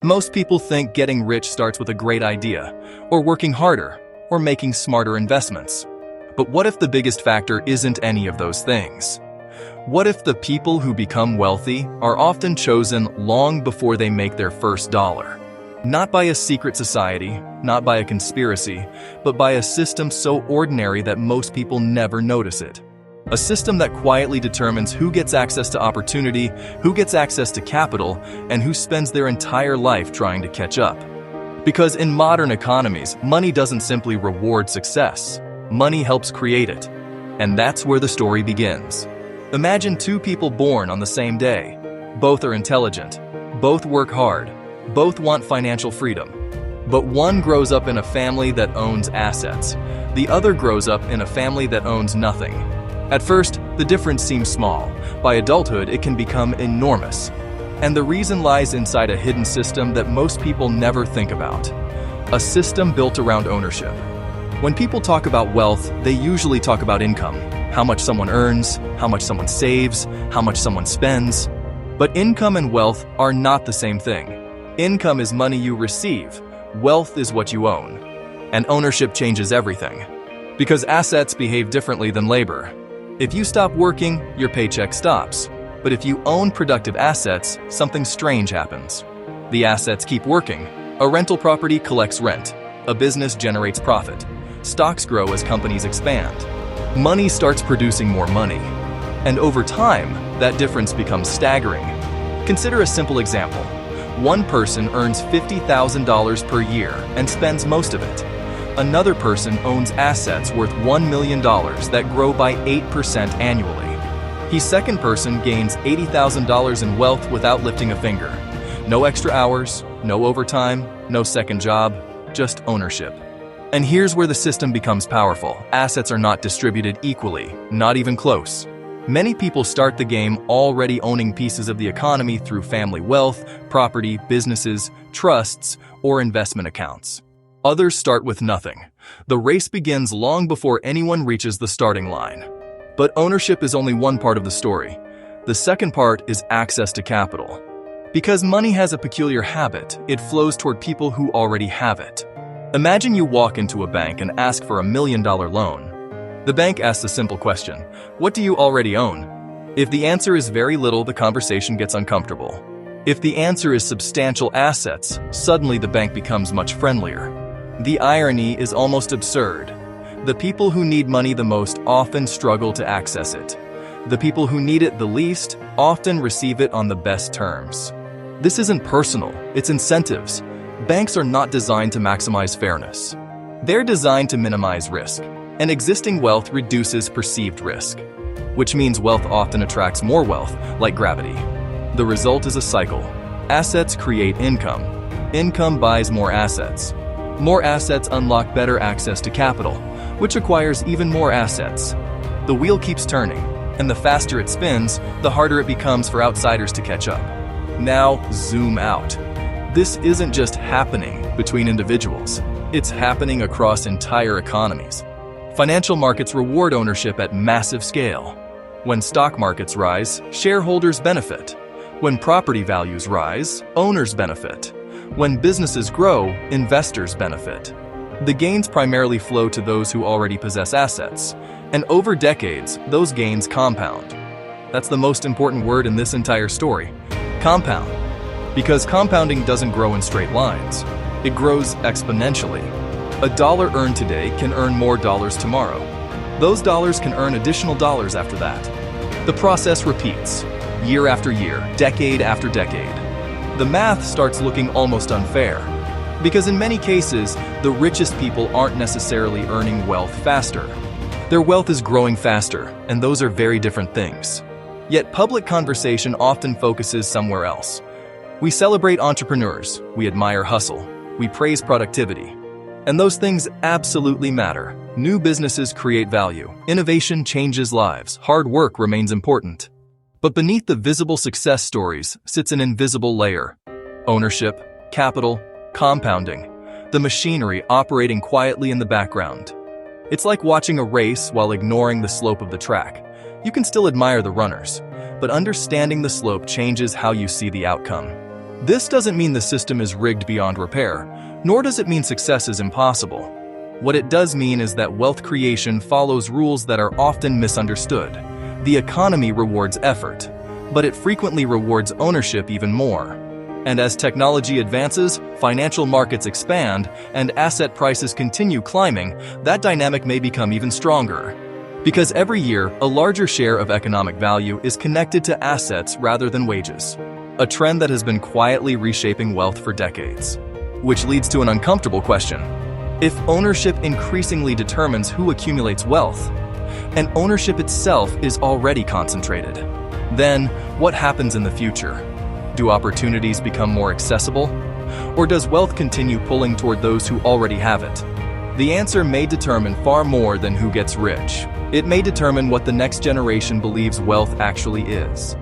Most people think getting rich starts with a great idea, or working harder, or making smarter investments. But what if the biggest factor isn't any of those things? What if the people who become wealthy are often chosen long before they make their first dollar? Not by a secret society, not by a conspiracy, but by a system so ordinary that most people never notice it. A system that quietly determines who gets access to opportunity, who gets access to capital, and who spends their entire life trying to catch up. Because in modern economies, money doesn't simply reward success. Money helps create it. And that's where the story begins. Imagine two people born on the same day. Both are intelligent. Both work hard. Both want financial freedom. But one grows up in a family that owns assets. The other grows up in a family that owns nothing. At first, the difference seems small. By adulthood, it can become enormous. And the reason lies inside a hidden system that most people never think about. A system built around ownership. When people talk about wealth, they usually talk about income. How much someone earns, how much someone saves, how much someone spends. But income and wealth are not the same thing. Income is money you receive. Wealth is what you own. And ownership changes everything. Because assets behave differently than labor. If you stop working, your paycheck stops. But if you own productive assets, something strange happens. The assets keep working. A rental property collects rent. A business generates profit. Stocks grow as companies expand. Money starts producing more money. And over time, that difference becomes staggering. Consider a simple example. One person earns $50,000 per year and spends most of it. Another person owns assets worth $1 million that grow by 8% annually. His second person gains $80,000 in wealth without lifting a finger. No extra hours, no overtime, no second job, just ownership. And here's where the system becomes powerful. Assets are not distributed equally, not even close. Many people start the game already owning pieces of the economy through family wealth, property, businesses, trusts, or investment accounts. Others start with nothing. The race begins long before anyone reaches the starting line. But ownership is only one part of the story. The second part is access to capital. Because money has a peculiar habit, it flows toward people who already have it. Imagine you walk into a bank and ask for $1 million loan. The bank asks a simple question: what do you already own? If the answer is very little, the conversation gets uncomfortable. If the answer is substantial assets, suddenly the bank becomes much friendlier. The irony is almost absurd. The people who need money the most often struggle to access it. The people who need it the least often receive it on the best terms. This isn't personal, it's incentives. Banks are not designed to maximize fairness. They're designed to minimize risk. And existing wealth reduces perceived risk, which means wealth often attracts more wealth, like gravity. The result is a cycle. Assets create income. Income buys more assets. More assets unlock better access to capital, which acquires even more assets. The wheel keeps turning, and the faster it spins, the harder it becomes for outsiders to catch up. Now, zoom out. This isn't just happening between individuals. It's happening across entire economies. Financial markets reward ownership at massive scale. When stock markets rise, shareholders benefit. When property values rise, owners benefit. When businesses grow, investors benefit. The gains primarily flow to those who already possess assets, and over decades, those gains compound. That's the most important word in this entire story: compound. Because compounding doesn't grow in straight lines. It grows exponentially. A dollar earned today can earn more dollars tomorrow. Those dollars can earn additional dollars after that. The process repeats, year after year, decade after decade. The math starts looking almost unfair, because in many cases, the richest people aren't necessarily earning wealth faster. Their wealth is growing faster, and those are very different things. Yet public conversation often focuses somewhere else. We celebrate entrepreneurs, we admire hustle, we praise productivity. And those things absolutely matter. New businesses create value. Innovation changes lives. Hard work remains important. But beneath the visible success stories sits an invisible layer: ownership, capital, compounding, the machinery operating quietly in the background. It's like watching a race while ignoring the slope of the track. You can still admire the runners, but understanding the slope changes how you see the outcome. This doesn't mean the system is rigged beyond repair, nor does it mean success is impossible. What it does mean is that wealth creation follows rules that are often misunderstood. The economy rewards effort, but it frequently rewards ownership even more. And as technology advances, financial markets expand, and asset prices continue climbing, that dynamic may become even stronger. Because every year, a larger share of economic value is connected to assets rather than wages. A trend that has been quietly reshaping wealth for decades. Which leads to an uncomfortable question. If ownership increasingly determines who accumulates wealth, and ownership itself is already concentrated, then what happens in the future? Do opportunities become more accessible? Or does wealth continue pulling toward those who already have it? The answer may determine far more than who gets rich. It may determine what the next generation believes wealth actually is.